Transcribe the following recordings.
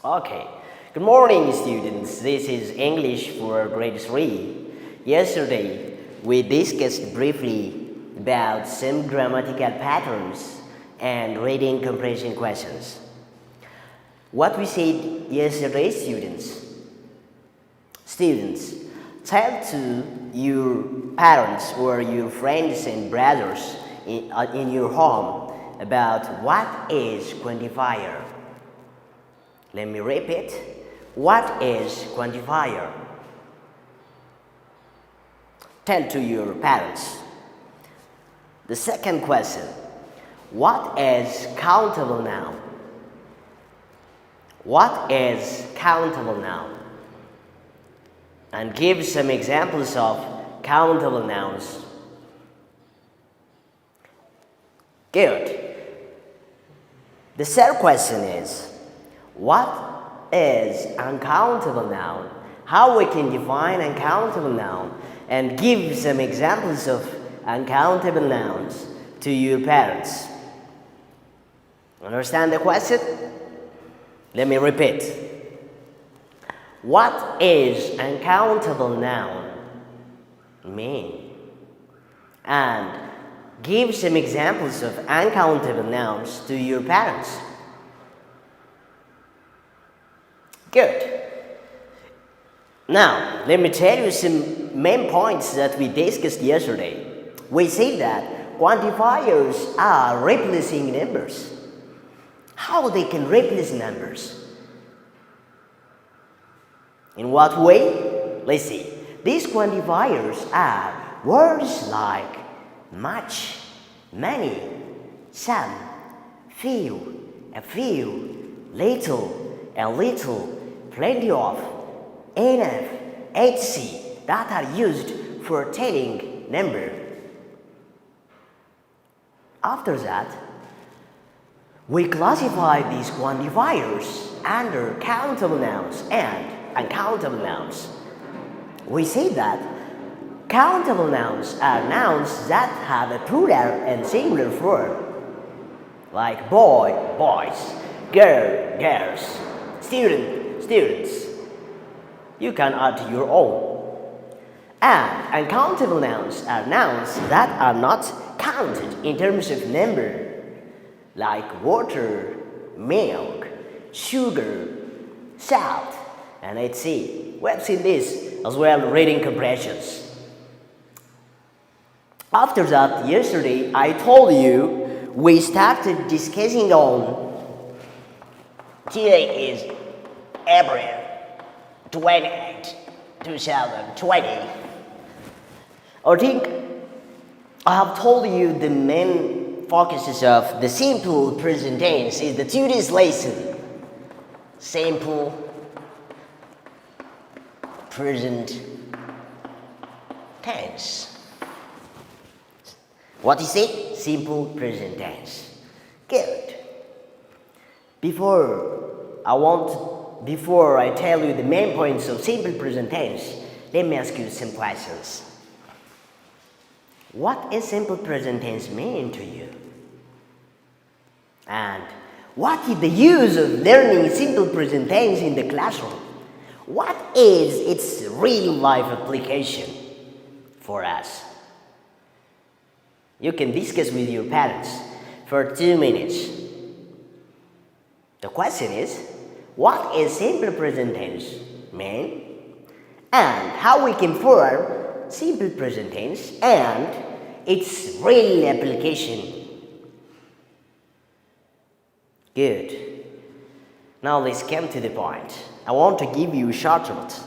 Okay. Good morning, students. This is English for grade 3. Yesterday, we discussed briefly about some grammatical patterns and reading comprehension questions. What we said yesterday, students? Students, tell to your parents or your friends and brothers in your home about what is quantifier. Let me repeat. What is quantifier? Tell to your parents. The second question. What is countable noun? What is countable noun? And give some examples of countable nouns. Good. The third question is, what is uncountable noun? How we can define uncountable noun and give some examples of uncountable nouns to your parents. Understand the question? Let me repeat. What is uncountable noun mean? And give some examples of uncountable nouns to your parents. Good. Now, let me tell you some main points that we discussed yesterday. We said that quantifiers are replacing numbers. How they can replace numbers? In what way? Let's see. These quantifiers are words like much, many, some, few, a few, little, a little, plenty of, enough, etc. that are used for telling number. After that, we classify these quantifiers under countable nouns and uncountable nouns. We say that countable nouns are nouns that have a plural and singular form, like boy, boys, girl, girls, student, students. You can add your own. And uncountable nouns are nouns that are not counted in terms of number, like water, milk, sugar, salt, and etc. We have seen this as well reading comprehensions. After that, yesterday I told you we started discussing on today is April 28, 2020. I think I have told you the main focuses of the simple present tense is the today's lesson. Simple present tense. What is it? Simple present tense. Good. Before I tell you the main points of simple present tense, let me ask you some questions. What is simple present tense mean to you? And what is the use of learning simple present tense in the classroom? What is its real life application for us? You can discuss with your parents for 2 minutes. The question is, what is simple present tense mean? And how we can form simple present tense and its real application. Good. Now let's come to the point. I want to give you a short note.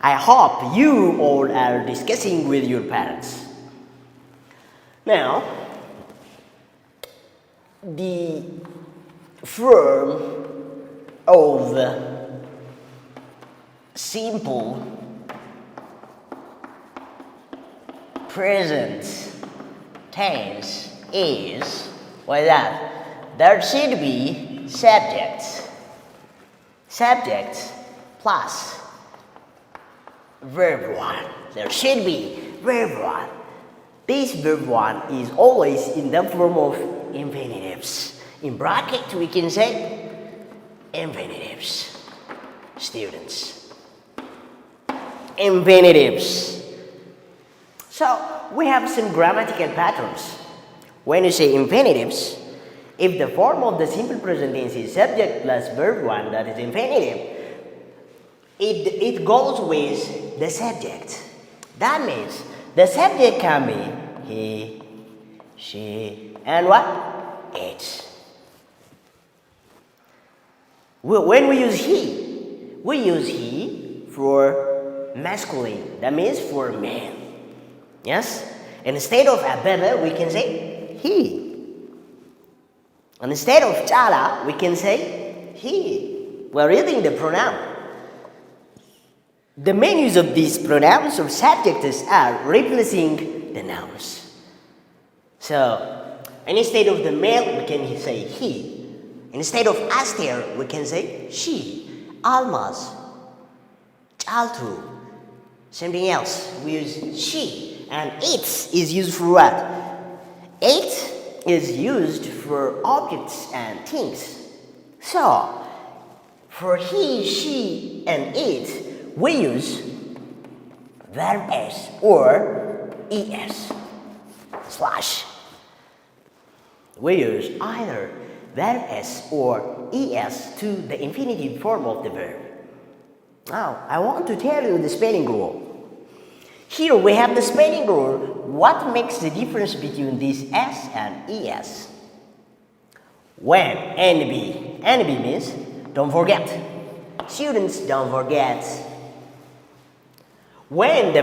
I hope you all are discussing with your parents. Now, the form of simple present tense is, what is that? There should be subject plus verb 1. There should be verb 1. This verb 1 is always in the form of infinitives. In bracket we can say infinitives. students. Infinitives. So we have some grammatical patterns. When you say infinitives, if the form of the simple present tense is subject plus verb 1, that is infinitive, it goes with the subject. That means the subject can be he, she, and what? It. When we use he for masculine. That means for man. Yes? Instead of Abebe, we can say he. And instead of Chala, we can say he. We're reading the pronoun. The main use of these pronouns or subjects are replacing the nouns. So, instead of the male, we can say he. Instead of Aster, we can say she. Almas, Chaltu, something else. We use she. And it is used for what? It is used for objects and things. So, for he, she, and it, we use verb s or es slash. We use either verb s or es to the infinitive form of the verb. Now, I want to tell you the spelling rule. Here we have the spelling rule. What makes the difference between this S and ES? When NB means, don't forget. Students, don't forget. When the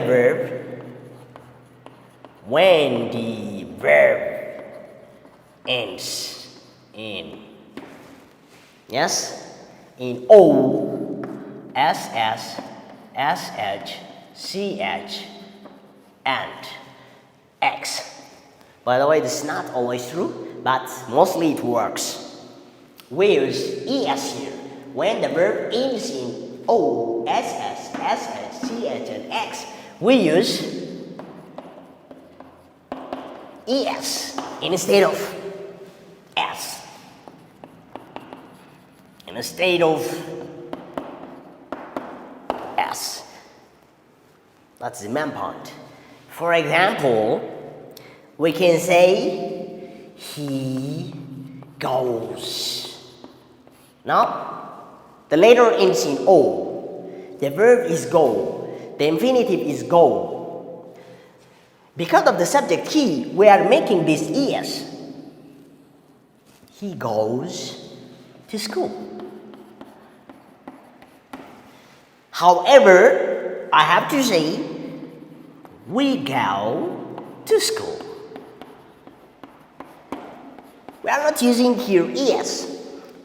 verb ends in, yes, in O, SS, SH, CH, and X. By the way, this is not always true, but mostly it works. We use ES here when the verb ends in O, SS, SH, CH, and X. We use ES instead of S. Instead of S. That's the main point. For example, we can say he goes. Now, the letter ends in O. The verb is go. The infinitive is go. Because of the subject he, we are making this es. He goes to school. However, I have to say, we go to school. We are not using here es.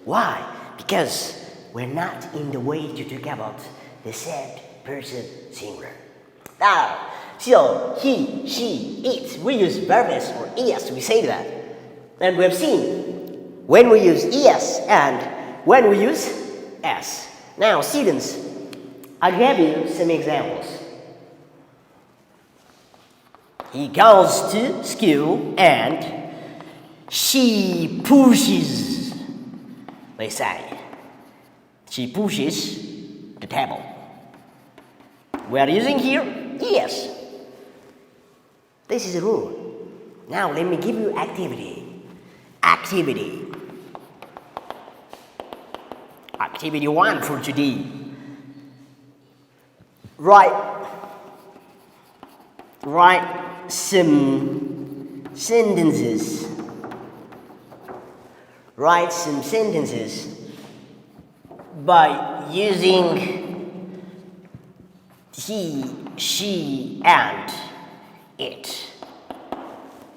Why? Because we're not in the way to talk about the third person singular. Now, so he, she, it, we use verb s or es, we say that. And we have seen when we use es and when we use s. Now, students, I'll give you some examples. He goes to school and she pushes, they say. She pushes the table. We are using here yes. This is a rule. Now let me give you activity. Activity 1 for today. Write some sentences. Write some sentences by using he, she, and it.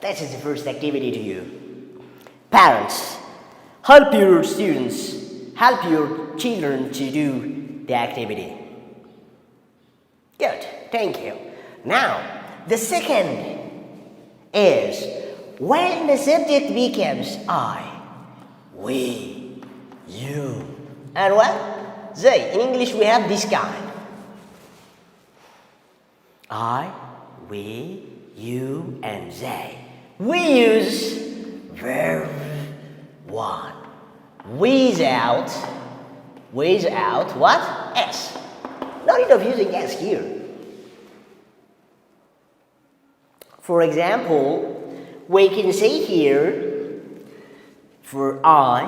That is the first activity to you. Parents, help your students, help your children to do the activity. Good, thank you. Now, the second is when the subject becomes I, we, you, and what? They. In English, we have this kind. I, we, you, and they. We use verb 1 without without what? S. No need of using S here. For example, we can say here for I,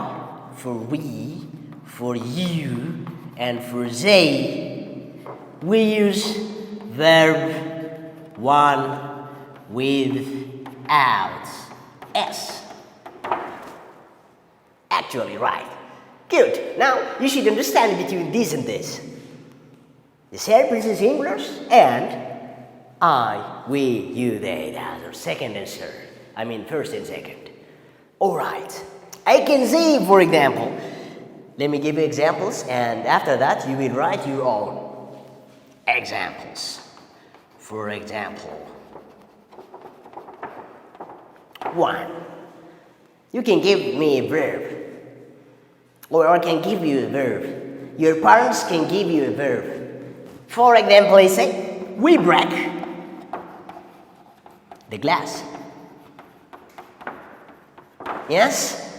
for we, for you, and for they, we use verb 1 without S. Actually, right. Good. Now, you should understand between this and this. The third person singular and I, we, you, they, that are second and third. I mean first and second. Alright. I can say, for example, let me give you examples, and after that you will write your own examples. For example, 1. You can give me a verb, or I can give you a verb. Your parents can give you a verb. For example, I say, we break the glass. Yes?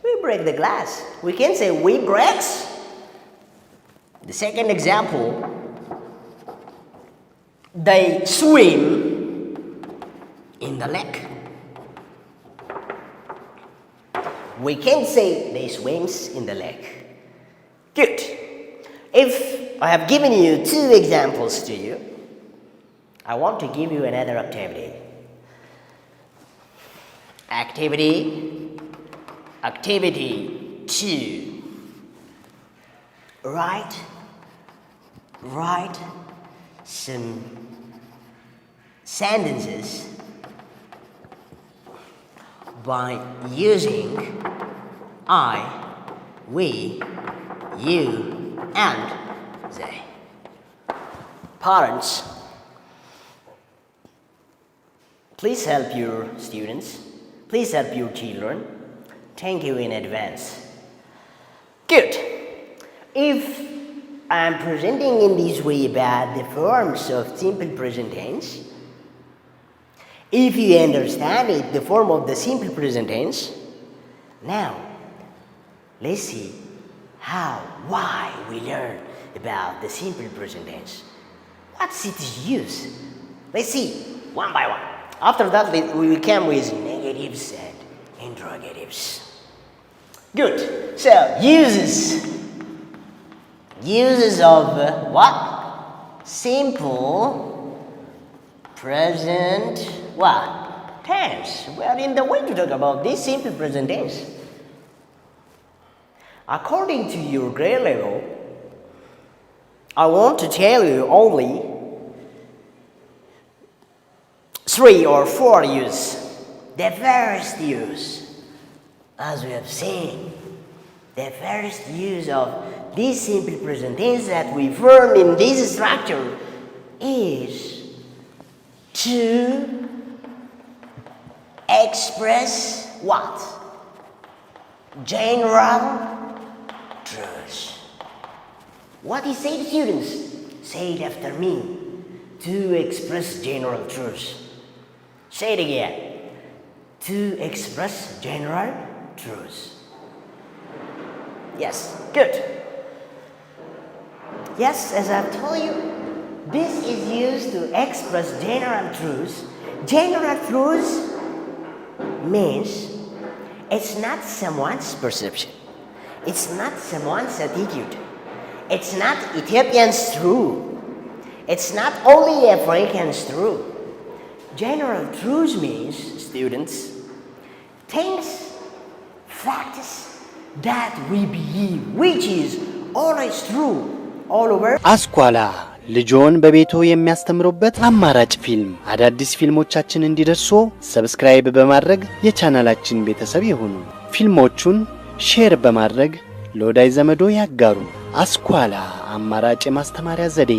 We break the glass. We can say we breaks. The second example, they swim in the lake. We can say they swims in the lake. Good. If I have given you 2 examples to you, I want to give you another activity. Activity 2. Write some sentences by using I, we, you, and they. Parents, please help your students. Please help your children. Thank you in advance. Good. If I am presenting in this way about the forms of simple present tense, if you understand it, the form of the simple present tense, now let's see why we learn about the simple present tense. What's its use? Let's see one by one. After that, we will come with negatives and interrogatives. Good. So, uses of what? Simple present what? Tense. We are in the way to talk about this simple present tense. According to your grade level, I want to tell you only 3 or 4 uses. The first use, as we have seen, the first use of this simple present tense that we form in this structure is to express what? General truths. What is said, students? Say it after me. To express general truths. Say it again. To express general truths. Yes, good. Yes, as I've told you, this is used to express general truths. General truths means it's not someone's perception. It's not someone's attitude. It's not Ethiopians' true. It's not only Africans' true. General truths means, students, things, facts that we believe, which is always true all over. አስኳላ ልጆን በቤቶ የሚያስተምሩበት አማራጭ ፊልም አዳዲስ ፊልሞቻችን እንዲደርሱ ሰብስክራይብ በማድረግ የቻናላችን ቤተሰብ ይሁኑ። ፊልሞቹን ሼር በማድረግ ለወዳጅ ዘመዶ ያጋሩ። አስኳላ አማራጭ ማስተማሪያ ዘዴ